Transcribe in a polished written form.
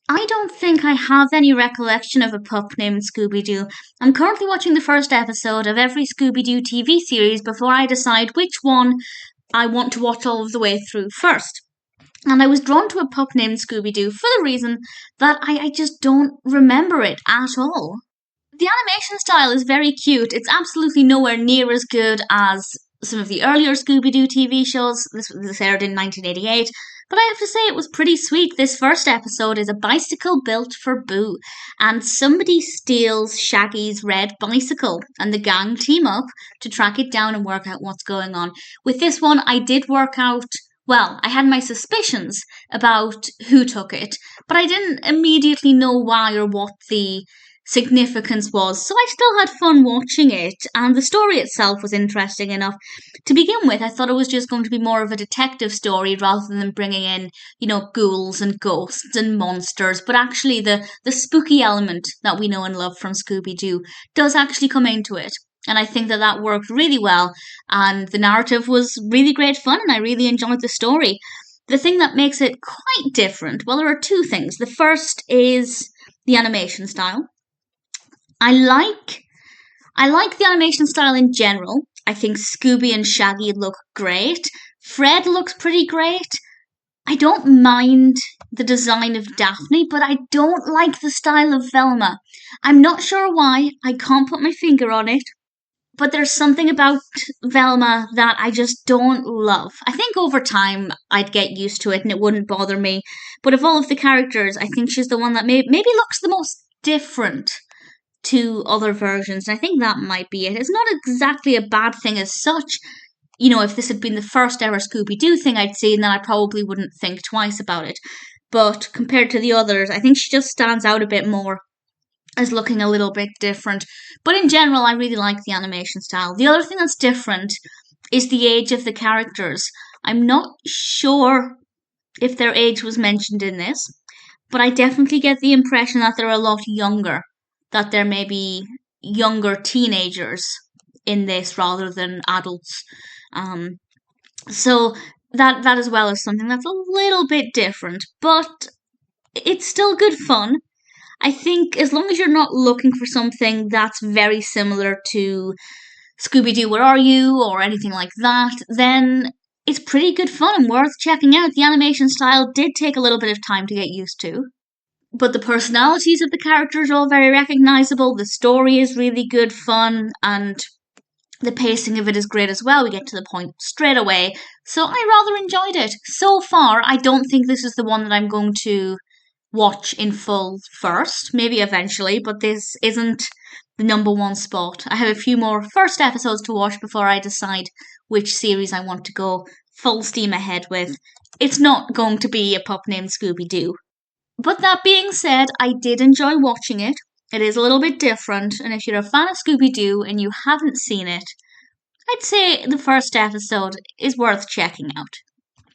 I don't think I have any recollection of a pup named Scooby-Doo. I'm currently watching the first episode of every Scooby-Doo TV series before I decide which one I want to watch all of the way through first. And I was drawn to a pup named Scooby-Doo for the reason that I just don't remember it at all. The animation style is very cute. It's absolutely nowhere near as good as some of the earlier Scooby Doo TV shows. This aired in 1988. But I have to say, it was pretty sweet. This first episode is a bicycle built for Boo, and somebody steals Shaggy's red bicycle, and the gang team up to track it down and work out what's going on. With this one, I did work out. Well, I had my suspicions about who took it, but I didn't immediately know why or what the significance was. So I still had fun watching it, and the story itself was interesting enough. To begin with, I thought it was just going to be more of a detective story rather than bringing in, ghouls and ghosts and monsters. But actually, the spooky element that we know and love from Scooby Doo does actually come into it. And I think that that worked really well, and the narrative was really great fun, and I really enjoyed the story. The thing that makes it quite different, well, there are two things. The first is the animation style. I like I like the animation style in general. I think Scooby and Shaggy look great. Fred looks pretty great. I don't mind the design of Daphne, but I don't like the style of Velma. I'm not sure why. I can't put my finger on it. But there's something about Velma that I just don't love. I think over time I'd get used to it and it wouldn't bother me. But of all of the characters, I think she's the one that maybe looks the most different to other versions. And I think that might be it. It's not exactly a bad thing as such. If this had been the first ever Scooby Doo thing I'd seen, then I probably wouldn't think twice about it. But compared to the others, I think she just stands out a bit more as looking a little bit different. But in general, I really like the animation style. The other thing that's different is the age of the characters. I'm not sure if their age was mentioned in this, but I definitely get the impression that they're a lot younger, that they're maybe younger teenagers in this rather than adults. Um, so that as well is something that's a little bit different, but it's still good fun. I think as long as you're not looking for something that's very similar to Scooby Doo, Where Are You, or anything like that, then it's pretty good fun and worth checking out. The animation style did take a little bit of time to get used to, but the personalities of the characters are all very recognizable. The story is really good fun, and the pacing of it is great as well. We get to the point straight away. So I rather enjoyed it. So far, I don't think this is the one that I'm going to watch in full first, maybe eventually, but this isn't the number one spot. I have a few more first episodes to watch before I decide which series I want to go full steam ahead with. It's not going to be a pup named Scooby Doo. But that being said, I did enjoy watching it. It is a little bit different, and if you're a fan of Scooby Doo and you haven't seen it, I'd say the first episode is worth checking out.